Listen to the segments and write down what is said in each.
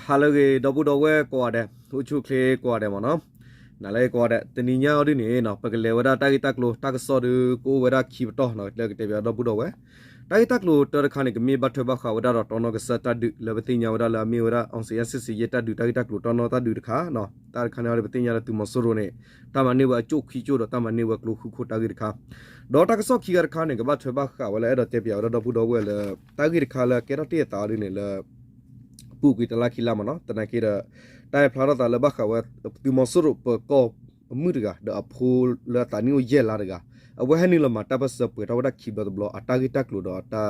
ฮาโลเกดบุดเวกว่าเดอุชุเคกว่าเดมเนาะนั่นเลยกว่าเดแต่นี่ยาวดิเนี่ยเนาะปกเลวดาตากิตักโลตากสอดูกูเวดาคีบต่อเนาะเลยเตบีดบุดเวตากิตักโลตระคันกมีบัตรบักขาวดารอตอนกษัตริย์ดุเลบติญาวดาลามีวดาองเสียสิเยตาดุตากิตักโลตอนตาดุดขาเนาะตาคันเลบติญาตุมสโรเนตามันนี่ว่าจุกขี้จุดตามันนี่ว่ากลูคุตากิขาดอตากสอขี้กระคันกบัตรบักขาวเลเตบีดบุดเวเลตากิขาเลเกระเตตาดิเนี่ยเลปูกิตลาคิลามเนาะตนาคิดได้พลาดตาเลบักว่าตุมสรุปก็มืดกะเดอพูลตานิโอเยลาดกะเอาไว้ให้นี่ละมาตาบัสเปิดเอาได้คิดแบบบล็อกอัตากิตักลูดอตา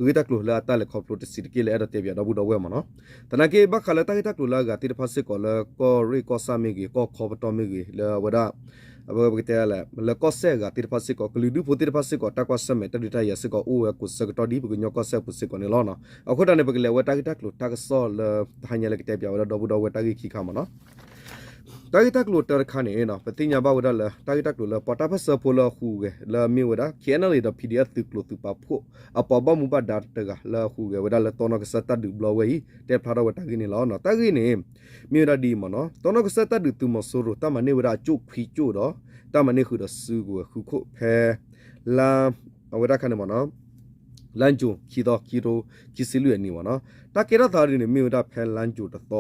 กิตักลูละตาเลขอบโปรตสิตกิเลอเตบีดาบูดเวมาเนาะตนาคิบักขะเลตากิตักลูละกะติดพัสก็เลก็รีก็ซามิกิก็ขอบตอมิกิเลวดาअब बगते आला मतलब कसेगा तिर पासे को कलिदु पोतिर पासे को टाका समे त दिटा यसे को ओ को सक टडी बग न्यो कसे पुसे को ने ल न अखोटा ने बगले वटा गिटा क्लो टाका सल थान्या ले किते बिया दबु दबु टागी खि खाम न टागी टाक लो टर खाने न पतिnya बा वदा ल टागी टाक लो ल पटा पस पोल खु गे ल मी वदा केनल द पीडीएफ तु क्लो तु पा फो अप ब मु बा डाट गा ल खु गे वदा ल तोन के सता दु ब्लो वे ते फारा वटा गिने ल न टागी ने मी वदा डी म न तोन के सता दु तु म सोरो ता मने वदा चु खि चु दोตามันนี่คือดซื้อกูคือโคแพลาเอาไว้ได้ขนาดมั้งเนาะลันจูคีโตคีซิลุเอนี่วะเนาะตาเกล้าตาดิเนี่ยมีวดาแพลันจูตต่อ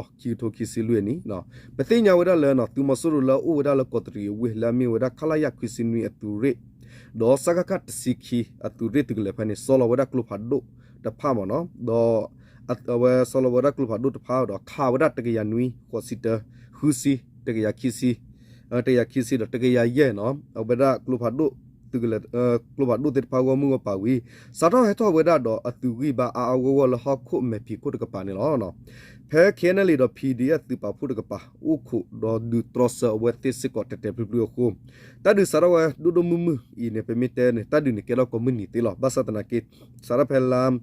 คีซิลุเอนี่เนาะเป็นที่ยาวดาเลยเนาะตุมาสุรุละอูวดาละกอตรีเวลามีวดาขลายคีซินุอตุเรดอสักกัดสิคีอตุเรตุกเลพันนี่โซลวดากลุพัดโดตะพามเนาะดอเอาไว้โซลวดากลุพัดโดตะพาดอข้าวดาตะกี้ยานุยคอสิเตฮุซีตะกี้ยาคีซีเตยาคิสิดตะเกียเย่เนาะเอาเวดากลุพัดดุตึกเลกลุพัดดุติดพาวมึงปาวีสาทอให้ทอเวดาดออตุวีบาอาววละฮอคุเมพีคุตกปานี่เนาะแพ้เคนลีดอพีดีอติปาพุตกปาอุคุดอดูตรอสเวติสิกอตเตปริโอคุตาดูสารวะดูมุอีเนเปมิเตเนตาดูนี่เกลก็มึนี่ติลอบาสตนากิสารเพลาม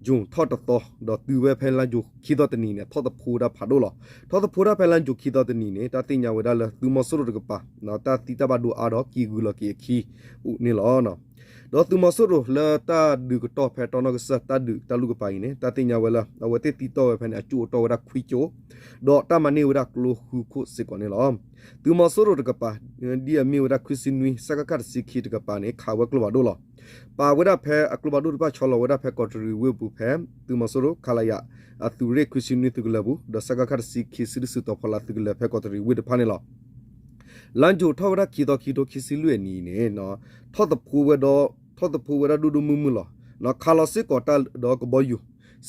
จุงทอดต่อดอตูเวเพลันจุขีดตนีเนี่ยทอดพูดาพัดดูหรอทอดพูดาเพลันจุขีดตนีเนี่ยตาติญาวดาลตูมสรุกปะนาตาติตาบาดูอาดอกีกุลกีขีอุนี่หรอเนาะดอตูมสรุเลตาดูกตอเพตอนกษตาดูตาลูกไปเนี่ยตาติญาวละเอาไว้ติโตเพนอจูโตวดาคุยโจดอตามันนี่วดากลูคุคุสิกอนี่หรอตูมสรุกปะเดียมีวดาคุสินุยสักกัดสิขีดกปะเนี่ยขาวกลบดูหรอปาวดาเพอกลบดูปะชอลวดาเพกอตรีเวบุเพตุมสรุขลายะอตุเรคุสินุยตุกลบุดสักกัดสิขีสิริสุตอพลาตุกลเพกอตรีเวดพานี่หรอลันจูทอวดาคีโตคิสิลุเอนี่เนี่ยเนาะทอดพูเวดดูมุหรอเนาะคาลสิกอตาดอกบอยู่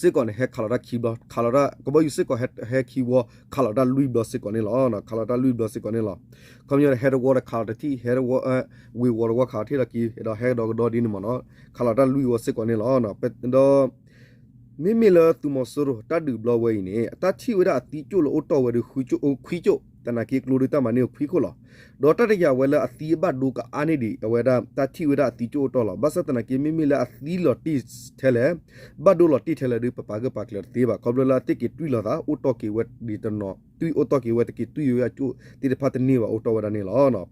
สิก่อนเฮคาลาคีบคาลาก็บ่อยู่สิก่อนเฮคีวคาลาลุยบสิก่อนนี่ล่ะนะคาลาลุยบสิก่อนนี่ล่ะคำนี้เฮดวอร์คาลาที่เฮดวอวีวอร์คาที่ละกีดอเฮดดอดินมันเนาะคาลาลุยวสิก่อนนี่ล่ะนะเป็ดดอมิเลตุมสรุตาดูบลอเวนี่ตาที่เวลาติจุลอตอเวดคุยจุตนากีกลูริตามันนี่คุยคุล่ะดอตาเรียเวลาอติบาดูกอันนี้ดีเวลาตาที่เวลาติจุอตอล่ะบาสตนากีมิเลอติลอติเทเลบาดูลอติเทเลดูปะปากปากเลตีบะคอบลาติกิตุยลอดาอุตอกีเวดีตนอตุยอุตอกีเวตกิตุยยาจุติดพัตนี่วะอุตอเวดานี่ล่ะเนาะ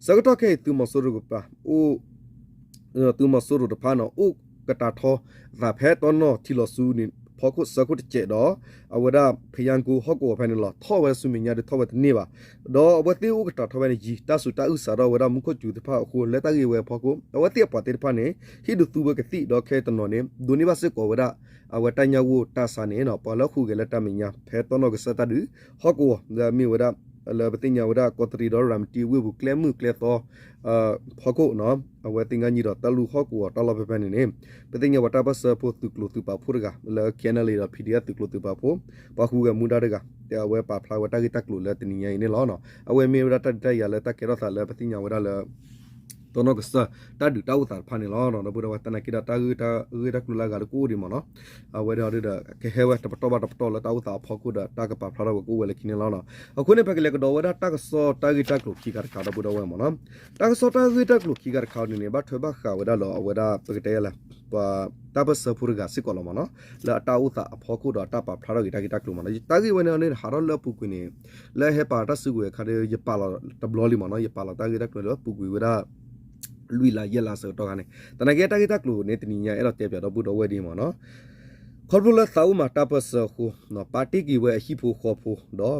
สักตอเคตุมสรุกปะตุมสรุตพานะอุกตาทอราเพตอนอที่ลอซูนี่พอคุสกุตเจดอเอาวดาพยังกูฮอกโอภายในหลอท่อเวสุมิญญาเดท่อเวทนี่วะดอเอาวติอุกตาท่อเวนี่จีตาสุตาอุสาราวดามุขจูตพาคูเลตากีเวพอกูเอาวติปะติพานี่ฮิดุตูเวกติดอเคตนอนี่ดุนิบาสกอวดาเอาวตาญาวูตาสานี่เนาะปอละคูเกเลตามิญญาเพตอนอกสตาดูฮอกโอดามีวดาเลปติญาวดากอตรีดอรัมตีเวบุเคลมือเคลตอพอกูเนาะเอาไว้ติงานีดอตาลูฮอกูตาลอเปเปนี่เนี่ยปติญาวตาบัสโพตุกลุตุปาพูรกะเลเคียนเลดพีดีตุกลุตุปาโพปาคูกะมุดาเดกะเตเอาไว้ปาพลาวตากิตักลุเลติญานี่ล้อเนาะเอาไว้เมวดาตาตายาเลตาเกรอตาเลปติญาวดาเลตอนนั้นก็สตาดูตาอุตาพันนี่ล้อเนาะนะบุระวัตนากิดาตาตกลุลากาลกูดิมันเนาะเอาไว้เดี๋ยวเดี๋ยวแค่เวทปะตอบแล้วตาอุตาพอกูดาตากระปาพลากูเวลกินล้อเนาะเอาคนนี้ไปกันเลยก็ดูว่าตากสอตากิตากลุขี้การข่าวบุระวัมันเนาะตากสอตากิตากลุขี้การข่าวนี่บัดเถอะบักข่าวเวลาล้อเอาเวลาไปกันเตะละว่าตาบัสพูดกันสิก่อนละมันเนาะแล้วตาอุตาพอกูดาตาปาพลากิตากลุมันตากิวันนี้หาร์ลปุกุนี่แล้วให้ปาตาสุกุเขาเดี๋ยวจะปาละตับล้อลิมันเนาะจะปาละตากิตากลุแล้วปุกุเวลาลุยลาเยลาเสตอกันเนี่ยตอนนั้นแกตากิตักลูเนี่ยตีนี้เนี่ยเราเทียบกับเราบูดเอาไว้ดีมั้งเนาะ ခေါ်ပလသာဥမာတာပစခုနော်ပါတီကီဝဲဟိဖိုခေါ်ဖိုတော့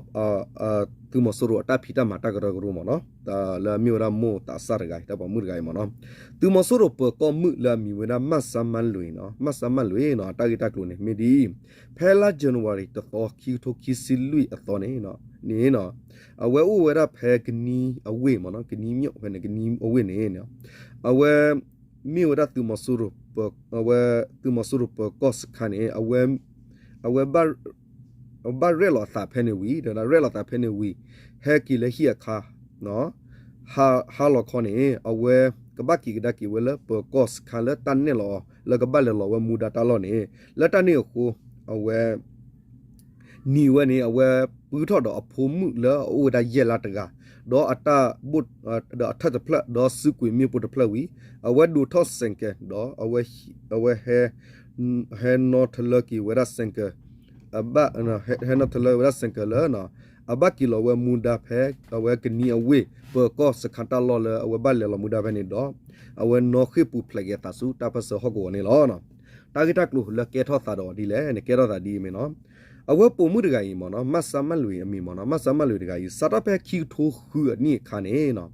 သူမဆိုရတာဖီတာမာတာကရကရမနော်တာလာမီရာမိုတာဆာရဂိုင်တာပမှုရဂိုင်မနော်သူမဆိုရပကောမှုလာမီဝနာမတ်ဆမန်လွေနော်မတ်ဆမန်လွေနော်တာဂီတာကလိုနေမီဒီဖဲလာဇန်နဝါရီတော့ခီထိုခီစီလွီအတော်နေနော်နေနော်အဝဲဥဝဲရဖဲကနီအဝေးမနော်ကနီမြုပ်ဖဲကနီအဝေးနေနော်အဝဲမီဝဒသူမဆိုရပအဝဲသူမဆိုရပကောစခaneအဝဲဘာရဲလောတာဖဲနေဝီဒါရဲလောတာဖဲနေဝီဟဲကီလေဟီအခါနော်ဟာလောခေါနေအဝဲကဘကီကဒကီဝဲလပကောစခါလတန်နေလောလကဘလလောဝမူဒတာလောနေလတန်နေကိုအဝဲနီဝဲနေအဝဲပူထော့တော့အဖိုးမှုလောအိုဒါရဲလာတကတော့အတာဘုတ်တော့ထတ်ဖလက်တော့စုကွေမြေပုတ်ဖလက်ဝီအဝဲဒူထော့စင်ကတော့အဝဲဟဲနော်ထလကီဝဲရစင်ကအဘနော်ဟဲနော်ထလဝဲရစင်ကလောနော်အဘကီလောဝဲမူဒါဖဲအဝဲကနီအဝေပကောစခန်တာလောလအဝဲဘလလောမူဒါဖဲနေတော့အဝဲနော်ခိပူဖလက်ရတာစုတာပစဟောကိုနေလောနော်တာဂီတက်လူလကေထောတာတော့ဒီလေနေကေတော့တာဒီမေနော်အဝဲပုံမှုတကကြီးမော်နော်မတ်ဆမတ်လူအမီမော်နော်မတ်ဆမတ်လူတကကြီးစာတော့ဖဲခီထိုးခူအနိခါနေနော်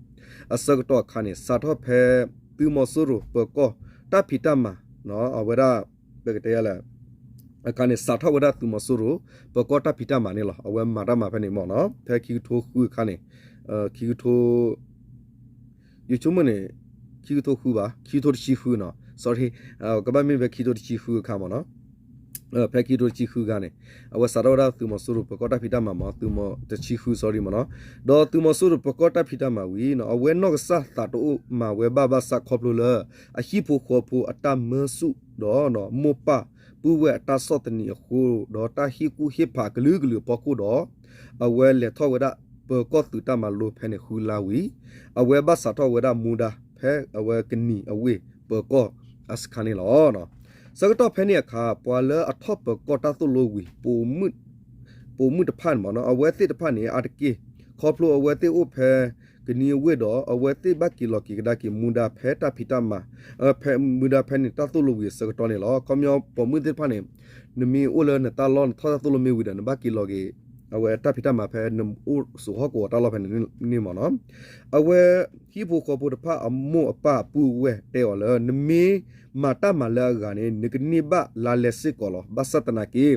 အစကတော့ခါနေစာတော့ဖဲသူမဆူရပကောတဖီတမနော်အဝရဘကတရလာအခါနေစာတော့ဝရသူမဆူရပကောတဖီတမနေလောအဝဲမာရမဖဲနေမော်နော်ဖဲခီထိုးခူခါနေခီထိုးယူချုံမနေခီထိုးခူပါခီထိုးချီခူနော် sorry ကဘာမင်းပဲခီထိုးချီခူခါမော်နော်ဖဲကီတိုချီခူကနေအဝဆာရောရာသူမဆူရပကောတာဖီတာမမသူမတချီခူ sorry မနော်ဒေါ်သူမဆူရပကောတာဖီတာမဝီနော်အဝဲနော့ဆာတာတိုမဝဲဘာဘာဆာခေါပလိုလာအဟိဖိုခေါပူအတမဆုဒေါ်နော်မောပပူဝဲတာဆော့တနီခူဒေါ်တာဟီကူဟိဖာကလူကလူပကူဒေါ်အဝဲလေထောဝဒပကောတူတာမလိုဖဲနေခူလာဝီအဝဲဘာဆာထောဝဒမူဒါဖဲအဝဲကနီအဝေပကောအစခနီလောနော်စကတော့ဖဲနေအခါပွာလအထော့ပကောတာသုလိုဝီပိုမှုတဖန်မနော်အဝဲတိတဖန်နေအတကေခေါပလိုအဝဲတိဥဖဲကနီဝေတော့အဝဲတိဘကီလောကီကဒါကီမူဒါဖဲတာဖီတမဖဲမူဒါဖဲနေတာသုလိုဝီစကတော့နေလောကောမြောပမှုတိဖန်နေနမီအိုလနတာလောထောသုလိုမီဝီဒနဘကီလောကီအဝဲတာဖီတမဖဲနမ်အိုဆူဟကောတာလောဖဲနေမနော်အဝဲဟီဖိုခေါပူတဖအမောအပပူဝဲတဲော်လနမီမာတာမလာကနေနကနိဘလာလက်စစ်ကောလဘသတနာကေ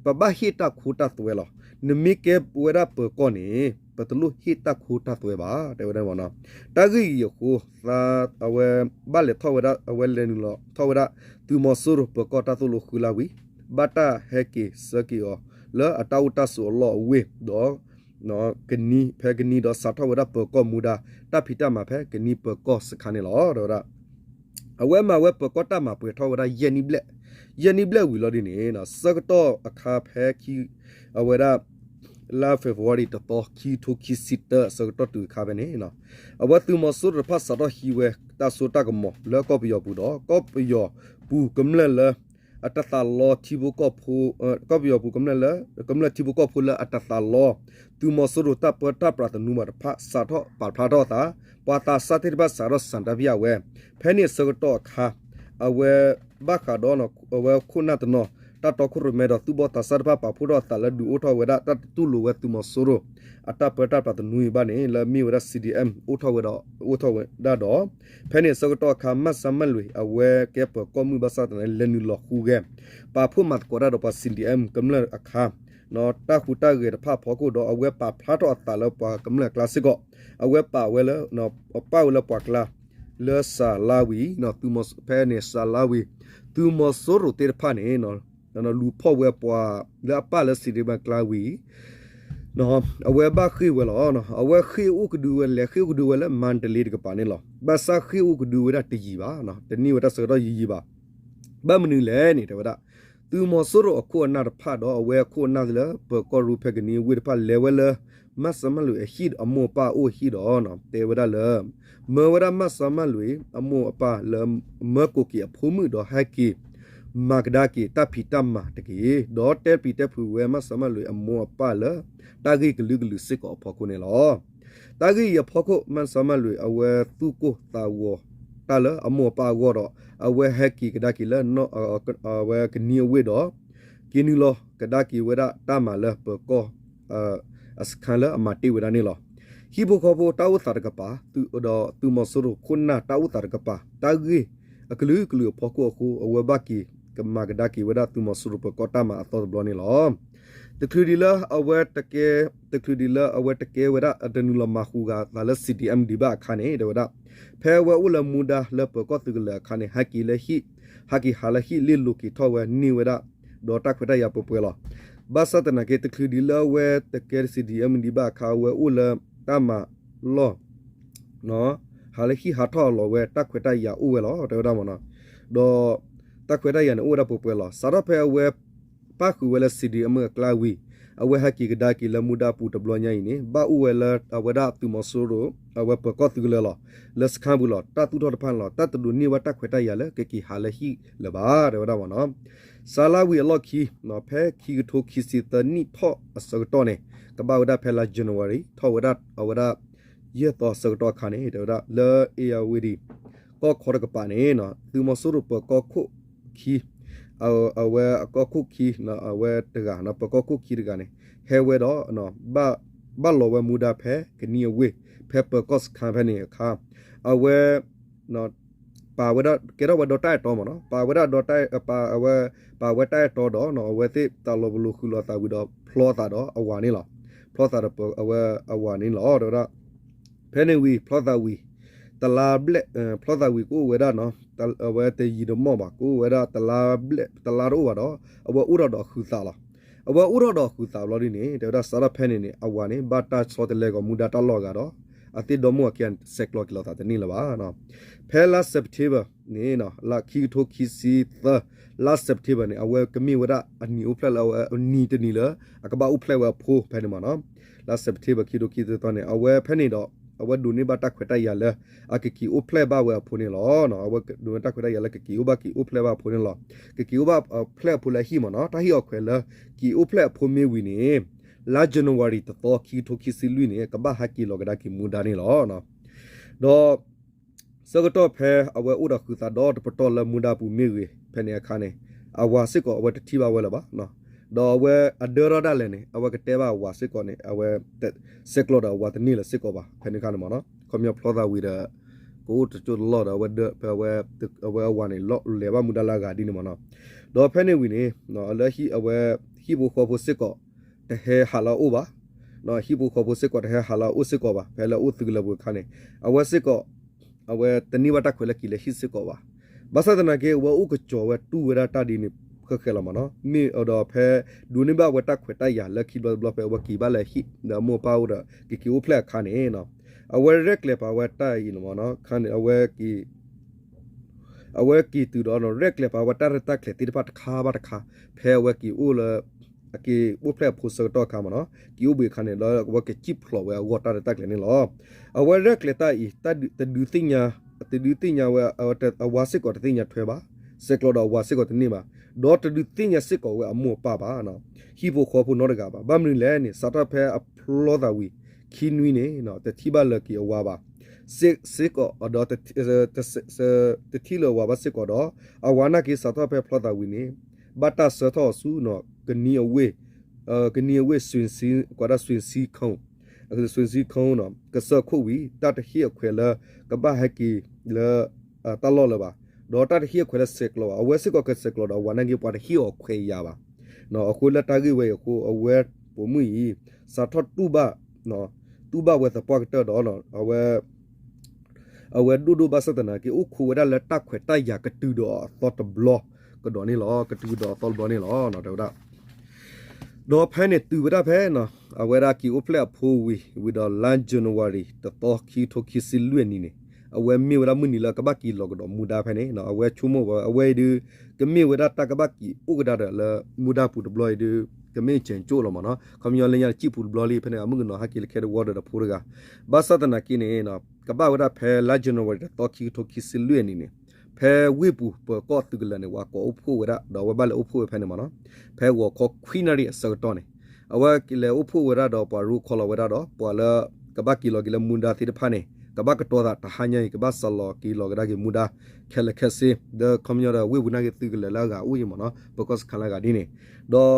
ပဘဟိတခူတသွဲလနမီကေပဝရပကောနေပတလူဟိတခူတသွဲပါတဲဝဒမနောတဂီယခုသာအဝဲဘလက်ထဝရအဝဲလဲနူလထဝရသူမဆူရပကောတသွလူခူလာဝီဘတာဟေကေစကီယောလာအတောတဆူလောဝေဒေါ်နော်ကနီဖဲကနီဒေါ်စာထဝရပကောမူဒါတဖိတမဖဲကနီပကောစခါနေလောဒေါ်အဝဲမှာဝဲပကောတာမှာပွေထောဝရယနီဘလက်ဝီလော်ဒီနေနော်စကတော့အခါဖဲခီအဝဲရလာဖေဖော်ဝါရီတော့ခီထိုခီစစ်တစကတော့တူခါပဲနေနော်အဝဲသူမဆူရဖတ်စတော့ဟီဝဲတာဆိုတာကမောလောကောပီယောဘူးတော့ကောပီယောဘူးကမလလအတသလောတီဘူကောဖူကောပီယောဘူးကမလတီဘူကောဖူလအတသလောသူမဆူရတာပတာပရတနူမဖတ်စာတော့ပါဖာတော့တာပတာစတိဘဆာရစန်တဗျာဝဲဖဲနေစကတော့ခါအဝဲဘခါတော့နော်အဝဲခုနတ်နော်တတော်ခုရမဲတော့သူဘတာဆာပါဖူတော့တလဒူအိုထောဝဲတာတူလူဝဲသူမဆူရအတပတာပတနူဘာနေလမီဝရ CDM အိုထောဝဲတော့အိုထောဝဲဒါတော့ဖဲနေစကတော့ခါမတ်စမလွေအဝဲကဲပကောမှုဘဆာတနေလနူလခုကဲပါဖူမတ်ကောရတော့ပါ CDM ကမ္လအခါနော်တာခုတာကေတဖဖောကိုတော့အဝဲပါဖလာတော့တလပါကမ္လကလစစ်ကောအဝဲပါဝဲလနော်ပါဝဲလပွားကလာလဲဆာလာဝီနော်သူမဖဲနေဆာလာဝီသူမဆိုရတေဖာနေနော်နော်လူဖောက်ဝဲပွားလာပါလစီဒီဘကလာဝီနော်အဝဲဘခိဝဲလောနော်အဝဲခိဥကဒူဝဲလေခိဥကဒူဝဲလေမန်တလီကပါနေလောဘာစာခိဥကဒူဝဲတကြီးပါနော်တနည်းဝတ်ဆိုတော့ကြီးပါဘာမနူလဲနေတယ်ဝဒသူမဆိုရအခုအနာဖတ်တော့အဝဲအခုအနာလေပကောရူဖက်ကနီဝိဖတ်လေဝဲလေမဆမလူအဟိအမောပါအိုဟိတော့နော်တေဝဒလမေဝဒမဆမလူအမောပါလမကိုကီအဖုံမှုတော့ဟက်ကီမဂဒါကီတဖီတမတကီဒေါ်တဲပီတဲဖူဝဲမဆမလူအမောပါလတာဂီကလူကလူစစ်ကောဖော်ခုနေလောတာဂီရဖော်ခုမဆမလူအဝဲသူကိုတာဝတာလအမောပါဝတော့အဝဲဟက်ကီကဒါကီလနော်အဝဲကနီဝေတော့ กินลอกระดากีเวดาตามาเลเปก็สคันเลอมาติเวดานี่ลอฮิบุขอโบตาอุตารกปาตุมอสรุคุณนาตาอุตารกปาตากีกลือพอกูคูอเวบากีกมากระดากีเวดาตุมอสรุเปก็ตามาอัตตบลอนี่ลอตะครูดีละเอาเวตะเกเวดาอดนุลมาคูกาลาลซิตีเอ็มดีบาคานีเดวดาเพวอุลมูดาเลเปก็ตุกเลคานีฮักกีฮาลฮีลิลูกิทอเวนิเวดาดอตักเวดายาปเปลอบาสตนาเกตะครูดีละเวตะเกซิตีเอ็มดีบาคาเวอุลตามาลอเนาะฮาลฮีฮาทอลอเวตักเวดายาอุเวลอเดวดามอนะดอตักเวดายาอุดาปเปลอสารเพเวปาคูเวลซิตีเอ็มกลาวีအဝဲဟကီကဒါကီလမူဒါပူတဘလညိုင်းနေဘာဥဝဲလာအဝဒါတူမဆိုရိုအဝဲပကောတူလလလက်စခမ်ဘူးလတတူတော်ဖန်လတတူနီဝတက်ခွေတရလကကီဟာလဟီလဘာရဝဒါဝနော်ဆာလာဝီအလော့ခီနော်ဖဲခီထိုခီစီတနီဖော့အစကတော့နေကဘာဝဒါဖဲလာဇန်နဝါရီထောဝဒါအဝဒါယေတော့စကတော့ခါနေဒဝဒါလေအေယဝီဒီကောခေါ်ကပါနေနော်တူမဆိုရိုပကောခုခီအဝဲကောခုခီနော်အဝဲတကနော်ပကောခုခီတကနေဟဲဝဲတော့နော်ဘာလောဝဲမူဒါဖဲကနီဝေဖဲပကောစခံဖဲနေခါအဝဲနော်ပါဝဲတော့ကေတော့ဝဲတော့တိုက်တော့မနော်ပါဝဲတော့တိုက်ပါအဝဲပါဝဲတိုက်တော့တော့နော်အဝဲတိတလောဘလူခူလောတာဝီတော့ဖလောတာတော့အဝါနေလားဖလောတာတော့အဝဲအဝါနေလားတော့ဖဲနေဝီဖလောတာဝီตลาเบลพลอตาวิกูเวดาเนาะเวเตยีดมอบ่กูเวดาตลาเบลตลาโรว่าดออวอุรดอคูซาลาอวอุรดอคูซาลอดินี่เดดาสารเพนี่อวานี่บาตาซอเตเลก็มูดาตลอกาดออติดอมัวเกียนเซกลอกิลอตาตนี่ละบาเนาะเพลาเซปเทเบอร์นี่เนาะลาคีโทคีซีตลาเซปเทเบอร์นี่อเวกมีเวดาอันนี้อุพลาอนีตนี่ละอกบาอุพลาวะโพเพนี่มาเนาะลาเซปเทเบอร์คีโทคีตตอนนี่อเวเพนี่ดอအဝဒူနေဘတာခွတရလဲအကကီအိုဖလက်ဘဝဖုန်လောနော်အဝဒူနတာခွတရလဲကကီအိုဘကီအိုဖလက်ဘဖုန်လောကကီအိုဘဖလက်ဖူလာဟီမနော်တာဟီအခွဲလဲကီအိုဖလက်ဖုန်မီဝီနေလာဇန်နဝါရီတတော်ကီထိုကီစီလူနေကဘာဟာကီလောကဒါကီမူဒါနေလောနော်တော့စကတော့ဖဲအဝဥဒခုသာတော့ပတော်လမူဒါပူမီဝီဖဲနေခါနေအဝါစစ်ကောအဝတတိဘဝဲလပါနော်တော့ဝဲအဒရဒါလည်းနေအဝကတဲပါဝါစစ်ကောနေအဝဲစက်ကလောဒဝါတနီလစစ်ကောပါဖဲနေခါနေမနော်ကွန်မြဖလောသာဝီဒကိုတချို့လော်တော့ဝဲအဝဲဝါနေလော်လေပါမူဒလာကဒီနေမနော်တော့ဖဲနေဝီနေနော်အလဟီအဝဲဟီဘူခေါ်ဖို့စစ်ကောတဟဲဟာလာအိုပါနော်ဟီဘူခေါ်ဖို့စစ်ကောတဟဲဟာလာအိုစစ်ကောပါဖဲလာအိုသူလဘူခါနေအဝဲစစ်ကောအဝဲတနီဝတာခွဲလကီလေဟီစစ်ကောပါဘာသာတနာကေဝဲဥကချောဝဲတူဝဲတာဒီနေခက်လာမနော်မိအတော်ဖဲဒူနေဘဝတက်ခွတရလက်ခီဘလဖဲဝကီဘလဲဟိဒမောပါဝဒကီကီအိုဖလက်ခါနေနော်အဝဲရက်လေပါဝတိုင်နမနော်ခါနေအဝဲကီတူတော့ရက်လေပါဝတာရတက်လေတိပတ်ခါဘတ်ခါဖဲဝကီအိုလအကီအိုဖလက်ဖူစတော့ခါမနော်ကီအိုဘေခါနေလောဝကချစ်ဖလောဝဲဝတာရတက်လေနေလောအဝဲရက်လေတိုင်တဒူတင်ညာဝဲအဝါစစ်ကောတင်ညာထွဲပါစက်ကလောတော့ဝါစစ်ကောတနေပါဒေါ်တဒူတင်ညာစစ်ကောဝဲအမောပါနော်ဟီဘိုခေါ်ဖို့နော်တကပါဘာမလို့လဲနေစတာဖဲအဖလောတာဝီခီနွီနေနော်တတိဘလကီဝါပါစစ်ကောဒေါ်တတိလောဝါပါစစ်ကောတော့အဝနာကီစတာဖဲဖလောတာဝီနေဘတာစတော့ဆူနော်ကနီအဝေဆွင်စီကွာဒါဆွင်စီခုံဆွင်စီခုံနော်ကဆခုဝီတတဟီခွဲလကဘာဟကီလတလောလပါဒေါ်တာဟီခွဲလစက်ကလောအဝဲစကောကစက်ကလောတော့ဝနန်ကြီးပွားဟီအခွဲရပါနော်အခုလက်တာကြီးဝဲအခုအဝဲပုံမီစာထတူဘနော်တူဘဝဲသပွားတော့နော်အဝဲဒူဘာစတနာကီအခုဝဲလက်တာခွဲတိုင်ရကတူတော့တော့တဘလောကတော့နေလောကတူတော့တော့ဘလောနေလောနော်တော့ဖဲနေတူဝဲဖဲနော်အဝဲရာကီအိုဖလက်ဖိုးဝီတော့လန်ဇန်နဝါရီတော့ခီထိုခီစီလွေနေနေအဝဲမြေဝရမနီလာကဘကီလောကတော့မူဒါဖဲနေနော်အဝဲချုံမောအဝဲဒီကမြေဝရတကဘကီဥကဒါရလမူဒါပူဒဘလောဒီကမြေချန်ချိုလောမနော်ခမယောလညာချိပူဘလောလီဖဲနေအမှုနော်ဟာကီလခဲဝါဒတဖူရကဘာသတနာကီနေနော်ကဘဝရဖဲလာဂျန်နဝါရီတော့ခီထိုခီစီလွေနေနေဖဲဝိပူပကောတုကလနေဝါကောအဖို့ဝရတော့ဝဘလအဖို့ဖဲနေမနော်ဖဲဝခောခွီနာရီအစတော့နေအဝဲကီလေအဖို့ဝရတော့ပွာရူခေါ်လဝရတော့ပွာလကဘကီလောကီလမွန်ဒါတိတဖာနေ ကဘာကတော့တာဟာညိကဘာဆလောကီလောကဒါကမူဒါခဲလခဲစီဒကွန်မြူတာဝေဝနာကတိကလလာကဦးယမနော်ဘကော့ခလာကဒီနေတော့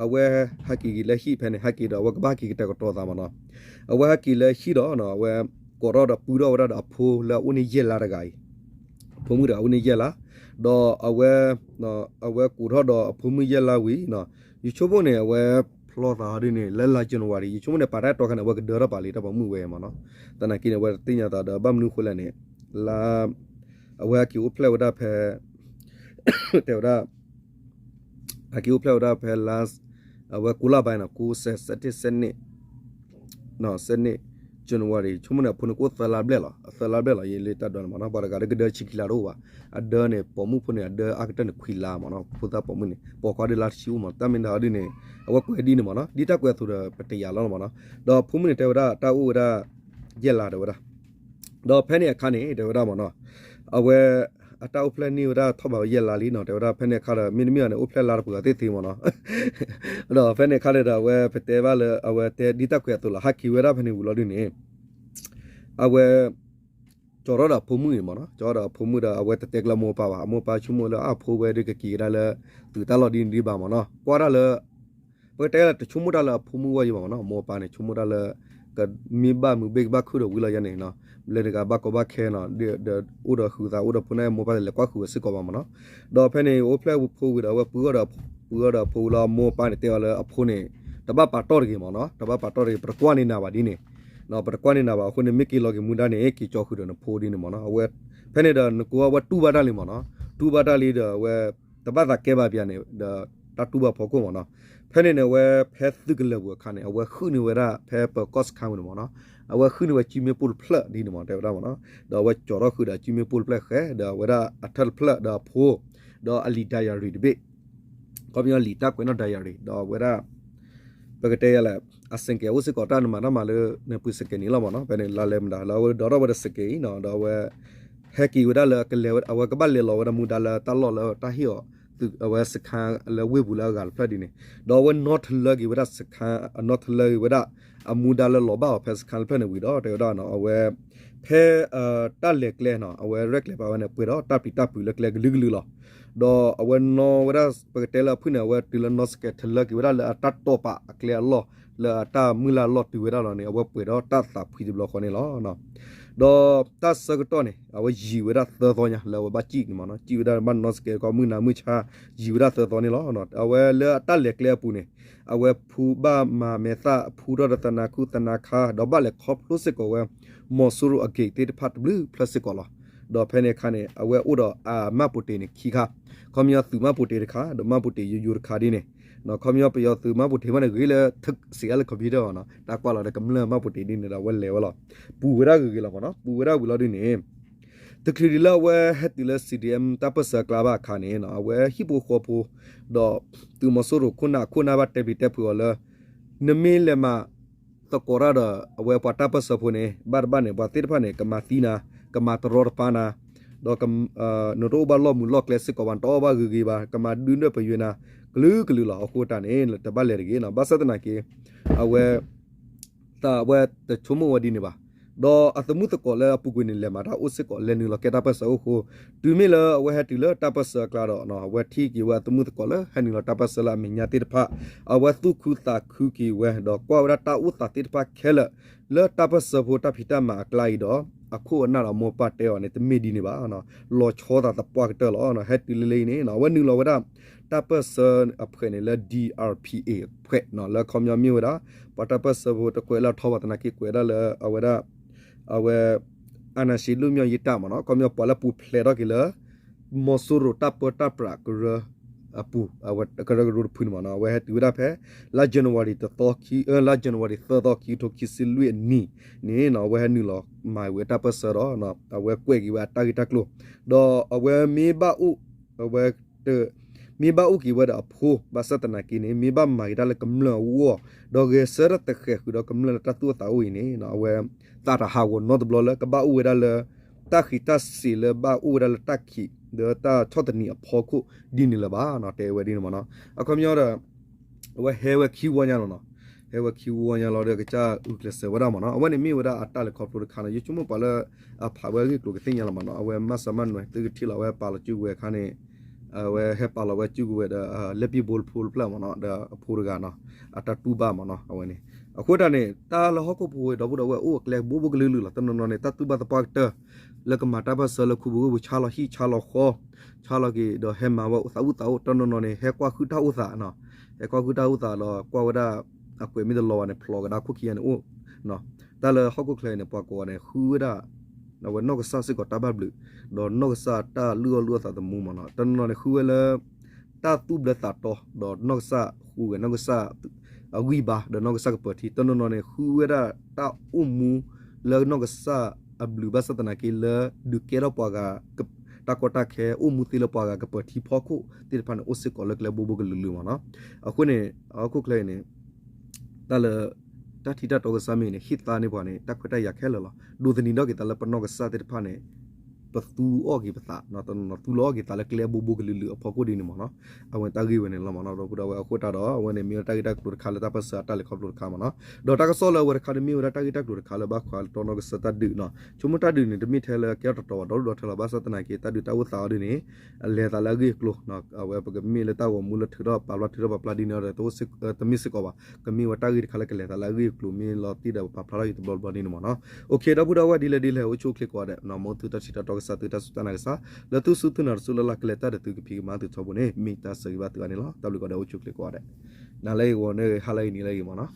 အဝဲဟကီလက်ရှိဖဲနေဟကီတော့ဝကဘာကီကတော့တာမနော်အဝဲဟကီလက်ရှိတော့နော်အဝဲကောရတော့ပူတော့ရတော့ဖိုးလာဦးနေရက်လာတကကြီးဖုံးမှုတော့ဦးနေရက်လာတော့အဝဲနော်အဝဲကူတော့ဖုံးမှုရက်လာဝီနော်ယူချိုးဖို့နေအဝဲဖလောတာဒီနေလဲလာဇန်နဝါရီယူချိုးနေပါတဲ့တော့ခနဲ့ဝဲကဒရပါလီတော့မှုဝဲမနော်တနကီနေဝဲတင်ရတာတော့ဘမ်နုခလနေလာအဝဲကီဦးဖလဲဝဒဖဲတဲ့ဝဒအကီဦးဖလဲဝဒဖဲလာအဝဲကူလာပိုင်းနော်ကူဆက်စတစ်စနေနော်စနေဇန်နဝါရီချုံမနဖုန်ကိုသလာဘလဲလားရေလေတတ်တော့မနော်ဘာကရကဒချီကလာတော့ပါအဒနေပေါ်မှုဖုန်အဒအကတန်ခွီလာမနော်ဖုတာပေါ်မှုနေပေါ်ကွာဒီလာရှိဦးမတမင်တာဒီနေအဝကွဲဒီနေမနော်ဒီတက်ကွဲဆိုတော့ပတရလောမနော်တော့ဖုံးမနေတဲ့ဝဒတာဦးဝဒရက်လာတယ်ဝဒတော့ဖဲနေခါနေတဲ့ဝဒမနော်အဝဲအတောက်ဖလက်နီဝဒထောက်ပါရက်လာလီနော်တဲ့ဝဒဖဲနေခါတော့မင်းမီကနေဥဖလက်လာတော့ပူကတိတိမနော်အဲ့တော့ဖဲနေခါတဲ့တော့ဝဲဖတဲပါလေအဝဲတဲဒီတက်ကွဲဆိုလာဟကီဝဒဖဲနေဘူးလို့ဒီနေအဝဲကျော်တော့ဖုံမှုရမနော်ကျော်တော့ဖုံမှုတော့အဝဲတက်ကလမောပါပါအမောပါချုံမလို့အဖိုးဝဲဒီကကီရလဲသူတလော်ဒီပါမနော်ကွာရလဲပတဲတချုံမတလာဖုံမှုဝရမနော်မောပါနေချုံမတလာကမိဘမဘေကဘခုတော့ဝီလာရနေနော်လေကဘကဘခဲနော်ဒီဥဒခူသာဥဒဖုန်မောပါလေကွာခူစစ်ကောပါမနော်တော့ဖဲနေအိုဖလက်ဖိုးဝီတော့ပူတော့ဖူလာမောပါနေတဲလဲအဖိုးနေတဘပါတော့ကြီးမနော်တဘပါတော့ကြီးပကွာနေနာပါဒီနေနော်ပကွာနေနာပါခုနေမီကီလောကမူဒါနေကီချောခုတော့ဖိုးဒီနေမနော်အဝဲဖဲနေတော့ကိုဝတူဘာတာလီမနော်တူဘာတာလီတော့ဝဲတဘသာကဲပါပြန်နေတတူဘာဖို့ကောမနော်ဖဲနေနေဝဲဖဲသကလဘခါနေအဝဲခုနေဝဲတာဖဲပကော့စ်ခံမနော်အဝဲခုနေဝဲချီမီပူလ်ဖလက်ဒီနေမတဲ့တော့မနော်တော့ဝဲကြော်တော့ခုဒါချီမီပူလ်ဖလက်ခဲဒါဝဲတာအထက်ဖလက်ဒါဖိုးတော့အလီဒိုင်ယာရီဒီဘေကောပြောလီတာကွနော်ဒိုင်ယာရီတော့ဝဲတာပကတဲ့ရလာအစင်ကေဝစကောတာနမနာမလေနေပုစကေနီလာမနော်ဘယ်နေလာလေမဒါလာဝဲတော့ဝဲစကေနော်တော့ဝဲဟက်ကီဝဲလာကလေဝဲအဝဲကဘလေလောဝဲမူဒါလာတလောလောတာဟီယောသူအဝဲစခါလေဝဲဘူးလာကဖက်ဒီနေတော့ဝဲ not လကီဝဲစခါ not လဝဲအမူဒါလလောဘာဖက်စခါဖက်နေဝီတော့တဲ့တော့နော်အဝဲဖဲတက်လက်ကလဲနော်အဝဲရက်လေပါဝဲနေပွေတော့တပ်ပီတပ်ပူလက်လေဂလူဂလူလောတော့အဝဲနော်ဝဲပကတဲလာဖွနေဝဲတီလနော့စကက်ထလကီဝဲလာတတ်တော့ပါအကလဲလောလာတာမူလာလော့တူဝဲတော့နေအဝဲပွေတော့တတ်တာဖွီဒီဘလောခေါ်နေလောနော်တော့တတ်စကတော့နေအဝဲဂျီဝဲတော့သောညာလောဘချိနေမနော်ဂျီဝဲတော့မန်နော့စကက်ကမူနာမူချာဂျီဝဲတော့သောနေလောနော်အဝဲလာတက်လက်ကလဲပူနေအဝဲဖူဘာမာမေသာဖူရတနာကုတနာခါတော့ဘလက်ခေါပလုစကောဝဲမောဆူရအဂေတေဖတ်ဘလူးပလစ်ကောလောတော့ဖဲနေခါနေအဝဲဥတော့အာမပူတေနေခီခါခမယသူမပူတေခါတော့မပူတေယူခါဒီနေနော်ခမယပယသူမပူတေမနေကြီးလေthứcစီအလကွန်ပျူတာနော်တာကွာလာတဲ့ကမလမပူတေဒီနေတာဝဲလေဝလာပူဝရကြီးလောနော်ပူဝရဘူးလို့ဒီနေတခရီလာဝဲဟက်တီလစီဒီအမ်တပ်ပစကလာဘာခါနေနော်ဝဲဟီပိုခေါ်ပူတော့သူမဆိုရခုနာဘတ်တေဘီတေပူလာနမေလမတကောရဒအဝဲပတာပစဖုန်ဘာဘာနေဘာတိဖာနေကမာတီနာကမာတရောပနာတော့ကနရိုဘာလောမူလောကလစစ်ကဝန်တော့ဘာဂီဘာကမာဒွန်းတော့ပယနာဂလူလာအခုတနေတပတ်လေကြီးနော်ဘာသဒနာကေအဝဲတာဝဲတချုံမဝဒီနေပါတော့အသမှုတကောလဲပုကွနေလဲမှာဒါဥစစ်ကောလဲနူလကေတာပဆောခုတူမီလဝဲဟတီလတာပစကလာတော့နော်ဝဲထီကီဝဲသမှုတကောလဲဟန်နူလတာပစလာမညာတိတဖအဝဲသူခုတာခုကီဝဲတော့ကွာရတာဥတာတိတဖခဲလလဲတာပစဖို့တာဖီတာမှာကလိုက်တော့အခုအနာတော့မောပတ်တဲော်နေတမီဒီနေပါနော်လောချောတာတပွားကတဲလောနော်ဟက်တီလေးနေနော်ဝဲနူလဝဒတာပစအဖခဲနေလဲ DRPA ဖဲနော်လဲကွန်မြူမျိုးဒါပတာပစဖို့တကွဲလာထောပါတနာကိကွဲဒါလဲအဝဲဒါအဝဲအနာရှိလူမျိုးရတာမနော်ကွန်မြူပေါ်လာပူဖလေတော့ကီလဲမောဆူရတာပတာပရာကရအပူအဝဲကရဂရဖုန်မနော်ဝဲတူဒါဖဲလာဇန်နဝါရီတော့ကီလာဇန်နဝါရီတော့ကီတိုကီစီလူနီနေနော်ဝဲနူလောမိုင်ဝဲတာပစရောနော်အဝဲကွဲကီဝဲတာဂီတက်လို့တော့အဝဲမေဘာဥအဝဲမေဘာဥကီဝဲအဖိုးဘာစတနာကီနေမေဘာမိုင်ဒါလကမလဝဒေါ်ဂေဆရတခဲခုတော့ကမလတတူတာဝီနေနော်အဝဲတာတာဟာဝနော်ဒဘလကဘာဥဝဲဒါလတာခီတစီလဘာဥဒါလတက်ခီဒေတာချောတနီအဖော်ခုဒီနေလဘာနော်တဲဝဲဒီနမနော်အခုမျိုးတော့ဝဲဟဲဝဲခီဝညာနော်ဟ ว่าคิววันยังรอเด็กจะอุกเลสเวอร์มันเนาะวันนี้มีเวลาอัตตาเลยขอบคุณขนาดยุชมุปาเลยผ่าเวกิกลูกติ้งยังละมันเนาะเวมาสมันหน่อยตึกที่เราเวปาลจูเวขานี่เวเฮปาลเวจูเวเดเลปีบอลพูลเปล่ามันเนาะเดพูดกันเนาะอัตตาตูบ้ามันเนาะวันนี้အခုတည်းတာလဟကုပူတော့ဘူးတော့အိုကလေဘူဘူကလူလူလာတနနနေတတူဘတ်ပါတလကမတာဘဆလခုဘူချာလဟီချာလခောချာလကီတော့ဟဲမာဝဥသာဥတာတနနနေဟဲကွာခုတာဥသာနော်ဟဲကွာခုတာဥသာလောကွာဝဒအကွေမီဒလောနေဖလောကဒါခုခီယန်အိုနော်တာလဟကုကလေနေပွားကောနေခူဒါနော်ဝနောကဆာစစ်ကတာဘဘလူတော့နောကဆာတာလူလူသာတမူမနော်တနနနေခူဝဲလာတာတူဘလတာတော့တော့နောကဆာခူကနောကဆာအဝီဘာဒနောကဆာကပတိတနနနေခူဝဲတာတာအုံမူလောနောကဆာအဘလူဘဆတနာကီလဒုကေရပွားကตากตาแค่อุ้มมุติละปากกับเปิดที่พ่อคู่ติดพันโอสิกอลกเลยบูบูกลืมๆเนาะအခုเนี่ยအခုကလေးเนี่ยตาละตาทิตาตอกสามีเนี่ยฮิตตาเนี่ยบ่เนี่ยตากตาอยากแค่ละดูตนีดอกตาละปนอกสาติดพันเนี่ยประตูออกกี่ภาษาเนาะตอนตูล้อกี่ตาละเคลียบูบูกลืมๆพ่อคู่ดีเนี่ยเนาะเอาไว้ตากีเว้เนี่ยละเนาะเราพูดเอาအခုตาดอกวันเนี่ยมีตากีตากลุดคาละตาภาษาตาละขอบลุดคามาเนาะดอกตากซอละเวรคามีเวรตากีตากลุดคาละบาขวาตอนอกสตาดึเนาะชุมตาดึเนี่ยมีเทละแก้วตอดดอกทละบาสตนากีตาดึตาอุตาดึเนี่ยเลตาละกีกลุเนาะเอาไว้ปกมีเลตาวมูลถือดอกปาลวัดถือดอกปลาดินเนี่ยตัวสิตมิสิกว่าก็มีว่าตากีคาละกเลตาละกีกลุมีลอตีดปาพลาอยู่ตบลบนี่เนาะโอเคดอกพูดเอาว่าดีเลยโอชูคลิกว่าเด้เนาะมอตุตาชิตาตอกสาตุตาสุตานากษาแล้วตุสุตุนารสุลละกเลตาเดตุกพิกมาตุชอบเนี่ยมีตาสกิบาตุอันนี้ละตบลิกว่าเด้โอชูคลิกว่าเด้นาเลยว่าเนี่ยฮาเลยนี่เลยมาเนาะ